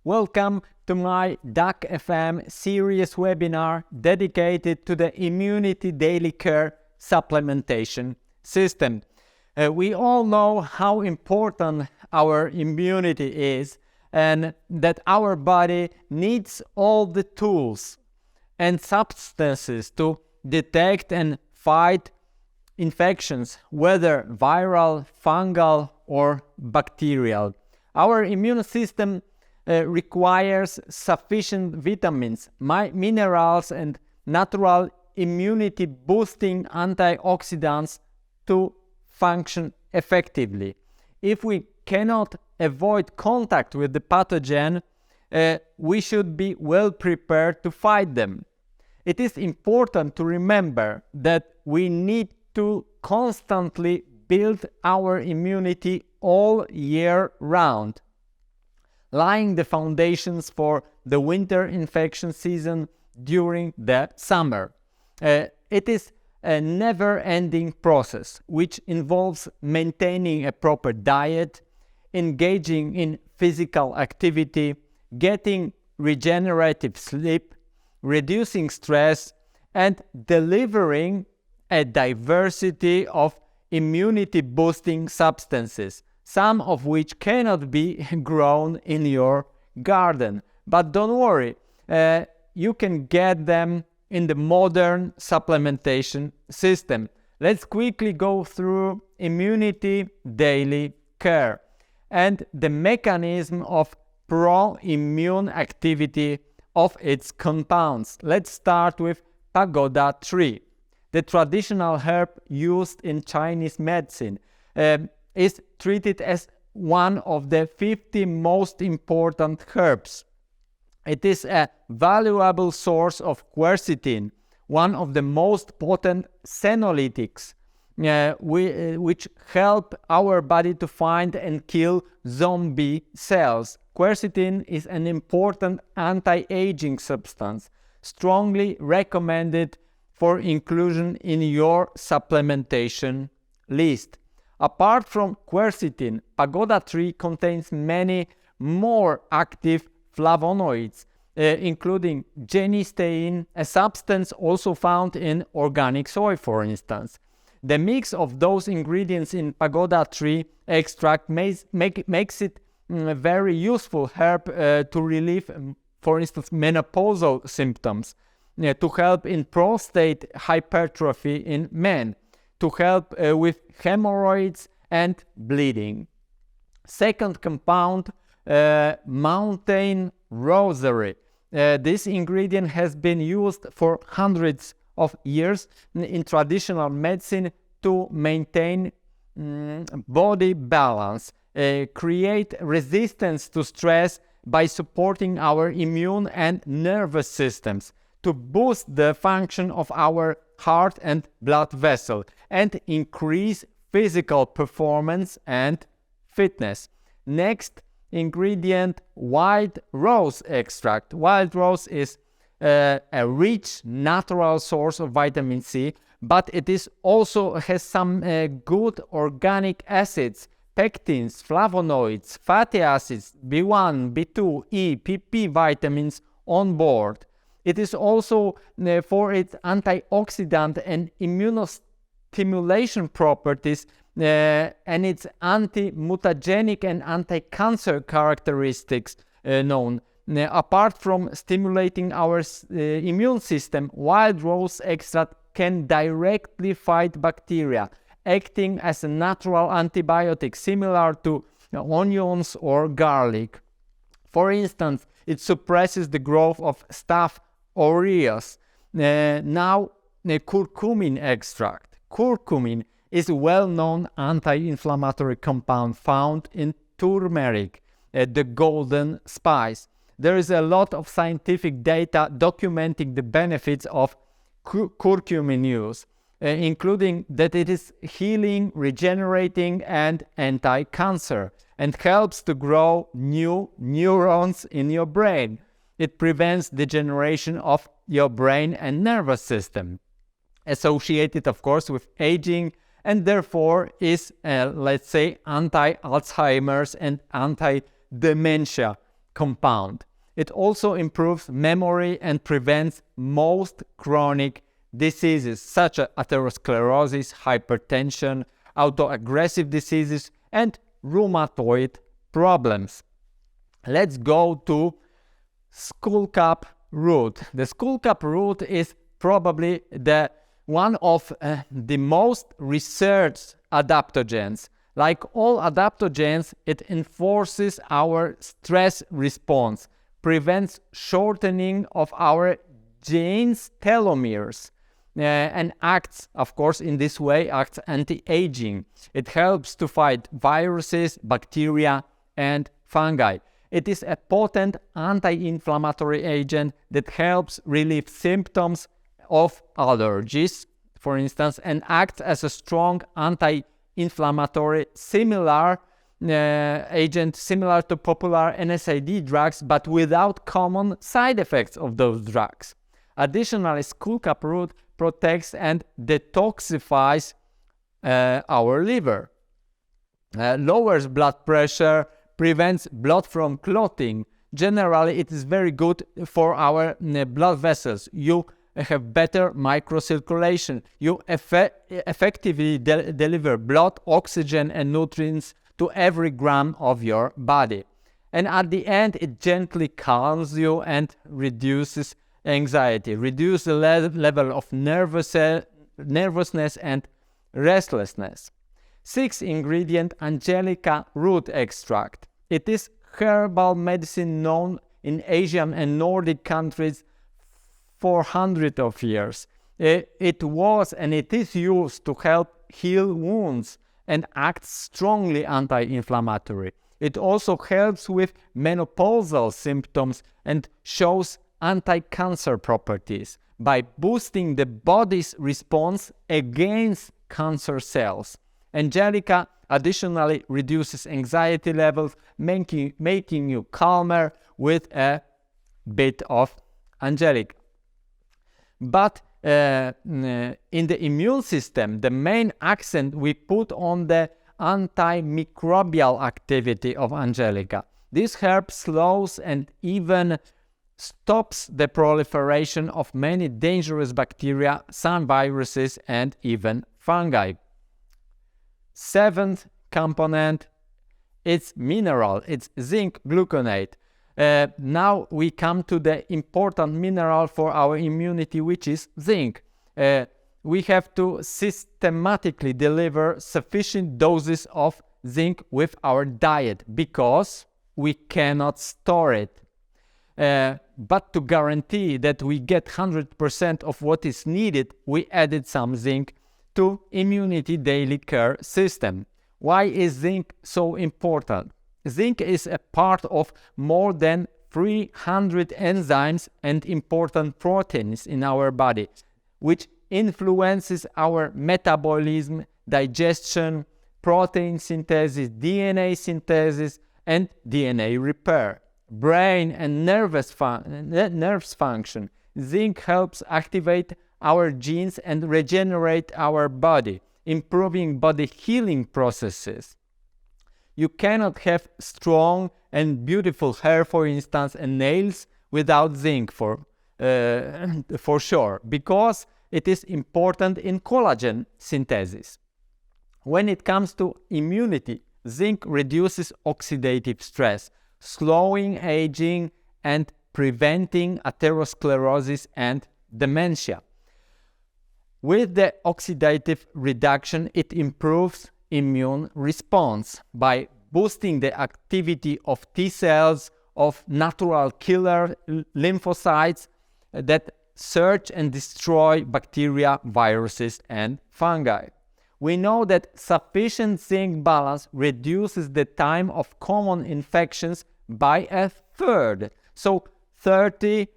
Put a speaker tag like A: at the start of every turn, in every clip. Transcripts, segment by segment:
A: Welcome to my Avem series webinar dedicated to the Immunity Daily Care supplementation system. We all know how important our immunity is and that our body needs all the tools and substances to detect and fight infections, whether viral, fungal, or bacterial. Our immune system requires sufficient vitamins, minerals, and natural immunity-boosting antioxidants to function effectively. If we cannot avoid contact with the pathogen, we should be well prepared to fight them. It is important to remember that we need to constantly build our immunity all year round, laying the foundations for the winter infection season during the summer. It is a never-ending process which involves maintaining a proper diet, engaging in physical activity, getting regenerative sleep, reducing stress, and delivering a diversity of immunity-boosting substances, some of which cannot be grown in your garden. But don't worry, you can get them in the modern supplementation system. Let's quickly go through Immunity Daily Care and the mechanism of pro-immune activity of its compounds. Let's start with pagoda tree. The traditional herb used in Chinese medicine is treated as one of the 50 most important herbs. It is a valuable source of quercetin, one of the most potent senolytics, which help our body to find and kill zombie cells. Quercetin is an important anti-aging substance, strongly recommended for inclusion in your supplementation list. Apart from quercetin, pagoda tree contains many more active flavonoids, including genistein, a substance also found in organic soy, for instance. The mix of those ingredients in pagoda tree extract makes it a very useful herb to relieve, for instance, menopausal symptoms, to help in prostate hypertrophy in men, to help with hemorrhoids and bleeding. Second compound, mountain rosemary. This ingredient has been used for hundreds of years in traditional medicine to maintain body balance, create resistance to stress by supporting our immune and nervous systems, to boost the function of our heart and blood vessel, and increase physical performance and fitness. Next ingredient, wild rose extract. Wild rose is a rich natural source of vitamin C, but it is also has some good organic acids, pectins, flavonoids, fatty acids, B1, B2, E, PP vitamins on board. It is also for its antioxidant and immunostimulation properties and its anti-mutagenic and anti-cancer characteristics known. Apart from stimulating our immune system, wild rose extract can directly fight bacteria, acting as a natural antibiotic similar to onions or garlic. For instance, it suppresses the growth of Staph aureus. Now, curcumin extract. Curcumin is a well-known anti-inflammatory compound found in turmeric, the golden spice. There is a lot of scientific data documenting the benefits of curcumin use, including that it is healing, regenerating, and anti-cancer, and helps to grow new neurons in your brain. It prevents degeneration of your brain and nervous system, associated, of course, with aging, and therefore is, let's say, anti-Alzheimer's and anti-dementia compound. It also improves memory and prevents most chronic diseases such as atherosclerosis, hypertension, autoaggressive diseases, and rheumatoid problems. Let's go to skullcap root. The skullcap root is probably one of the most researched adaptogens. Like all adaptogens, it enforces our stress response, prevents shortening of our genes' telomeres, and acts, of course, in this way, acts anti-aging. It helps to fight viruses, bacteria, and fungi. It is a potent anti-inflammatory agent that helps relieve symptoms of allergies, for instance, and acts as a strong anti-inflammatory agent similar to popular NSAID drugs, but without common side effects of those drugs. Additionally, skullcap root protects and detoxifies our liver, lowers blood pressure, prevents blood from clotting. Generally, it is very good for our blood vessels. You have better microcirculation. You effectively deliver blood, oxygen, and nutrients to every gram of your body. And at the end, it gently calms you and reduces anxiety, reduces the level of nervousness and restlessness. 6-ingredient Angelica root extract. It is herbal medicine known in Asian and Nordic countries for hundreds of years. It was and it is used to help heal wounds and acts strongly anti-inflammatory. It also helps with menopausal symptoms and shows anti-cancer properties by boosting the body's response against cancer cells. Angelica additionally reduces anxiety levels, making you calmer with a bit of angelica. But in the immune system, the main accent we put on the antimicrobial activity of angelica. This herb slows and even stops the proliferation of many dangerous bacteria, some viruses, and even fungi. 7th component, it's mineral, it's zinc gluconate. Now we come to the important mineral for our immunity, which is zinc. We have to systematically deliver sufficient doses of zinc with our diet because we cannot store it. But to guarantee that we get 100% of what is needed, we added some zinc to immunity daily care system. Why is zinc so important? Zinc is a part of more than 300 enzymes and important proteins in our body, which influences our metabolism, digestion, protein synthesis, DNA synthesis, and DNA repair, brain and nerves function. Zinc helps activate our genes and regenerate our body, improving body healing processes. You cannot have strong and beautiful hair, for instance, and nails without zinc for sure, because it is important in collagen synthesis. When it comes to immunity, zinc reduces oxidative stress, slowing aging and preventing atherosclerosis and dementia. With the oxidative reduction, it improves immune response by boosting the activity of T cells, of natural killer lymphocytes that search and destroy bacteria, viruses, and fungi. We know that sufficient zinc balance reduces the time of common infections by a third. So 30%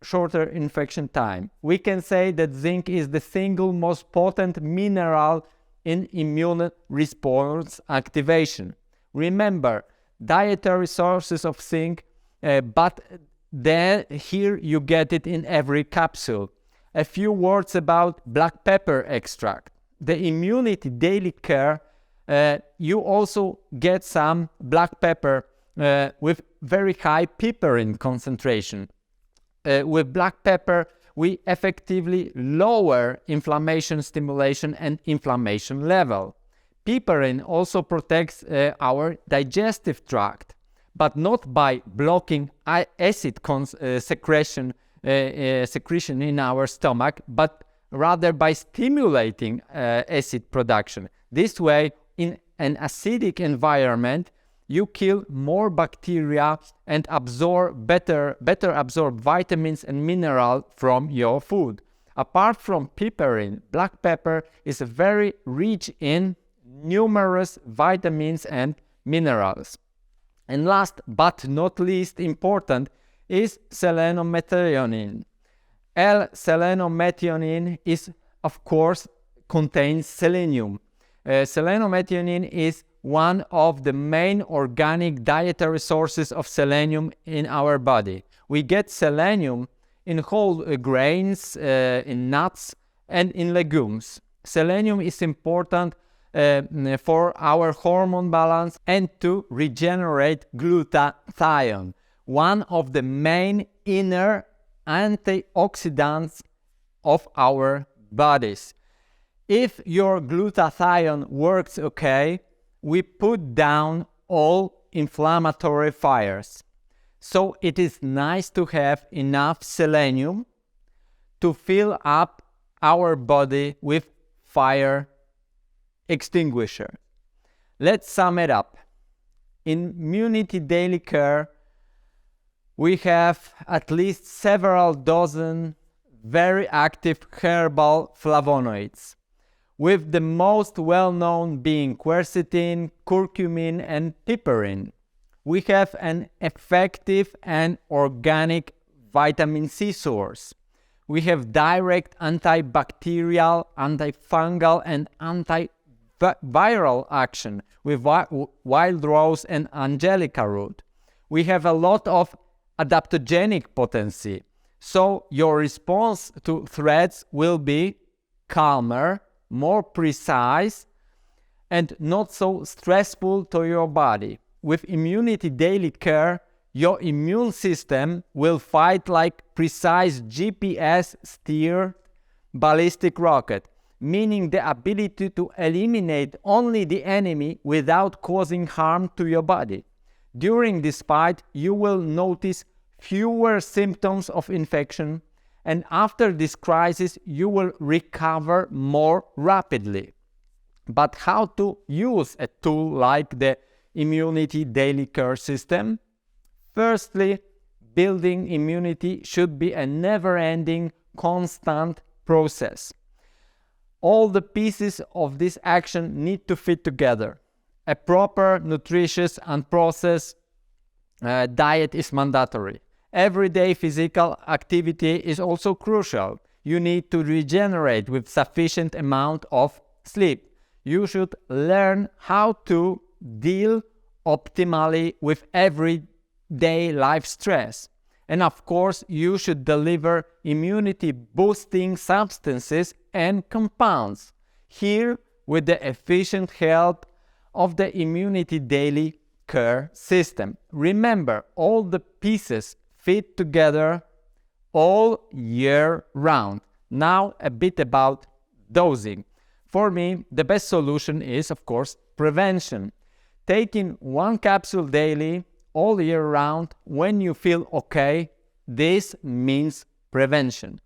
A: shorter infection time. We can say that zinc is the single most potent mineral in immune response activation. Remember, dietary sources of zinc, but here you get it in every capsule. A few words about black pepper extract. The immunity daily care, you also get some black pepper with very high piperin concentration. With black pepper, we effectively lower inflammation stimulation and inflammation level. Piperin also protects our digestive tract, but not by blocking acid secretion in our stomach, but rather by stimulating acid production. This way, in an acidic environment, you kill more bacteria and better absorb vitamins and minerals from your food. Apart from piperin, black pepper is very rich in numerous vitamins and minerals. And last but not least important is selenomethionine. L-selenomethionine is, of course, contains selenium. Selenomethionine is one of the main organic dietary sources of selenium in our body. We get selenium in whole grains, in nuts, and in legumes. Selenium is important for our hormone balance and to regenerate glutathione, one of the main inner antioxidants of our bodies. If your glutathione works okay, we put down all inflammatory fires. So it is nice to have enough selenium to fill up our body with fire extinguisher. Let's sum it up. In Immunity Daily Care, we have at least several dozen very active herbal flavonoids, with the most well-known being quercetin, curcumin, and piperin. We have an effective and organic vitamin C source. We have direct antibacterial, antifungal, and antiviral action with wild rose and angelica root. We have a lot of adaptogenic potency, so your response to threats will be calmer, more precise, and not so stressful to your body. With Immunity Daily Care, your immune system will fight like precise GPS-steered ballistic rocket, meaning the ability to eliminate only the enemy without causing harm to your body. During this fight, you will notice fewer symptoms of infection, and after this crisis, you will recover more rapidly. But how to use a tool like the Immunity Daily Care system? Firstly, building immunity should be a never-ending, constant process. All the pieces of this action need to fit together. A proper, nutritious, and processed diet is mandatory. Everyday physical activity is also crucial. You need to regenerate with sufficient amount of sleep. You should learn how to deal optimally with everyday life stress. And of course, you should deliver immunity-boosting substances and compounds. Here, with the efficient help of the Immunity Daily Care system. Remember, all the pieces fit together all year round. Now, a bit about dosing. For me, the best solution is, of course, prevention. Taking one capsule daily all year round when you feel okay, this means prevention.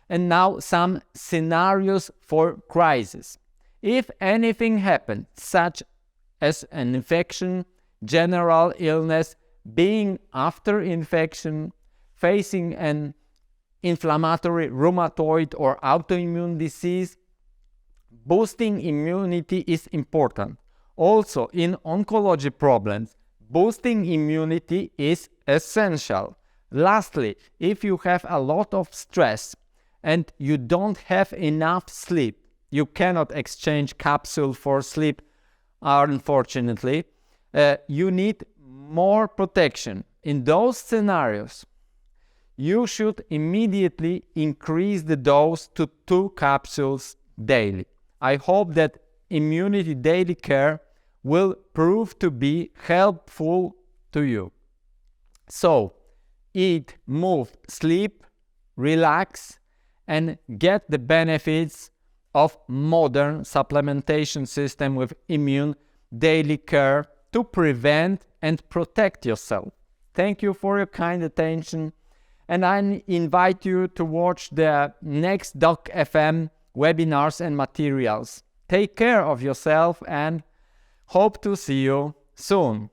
A: And now some scenarios for crisis. If anything happens, such as an infection, general illness, being after infection, facing an inflammatory rheumatoid or autoimmune disease, boosting immunity is important. Also, in oncology problems, boosting immunity is essential. Lastly, if you have a lot of stress and you don't have enough sleep, you cannot exchange capsule for sleep, unfortunately. You need more protection. In those scenarios, you should immediately increase the dose to 2 capsules daily. I hope that Immunity Daily Care will prove to be helpful to you. So, eat, move, sleep, relax, and get the benefits of modern supplementation system with immune daily care to prevent and protect yourself. Thank you for your kind attention, and I invite you to watch the next Doc FM webinars and materials. Take care of yourself and hope to see you soon.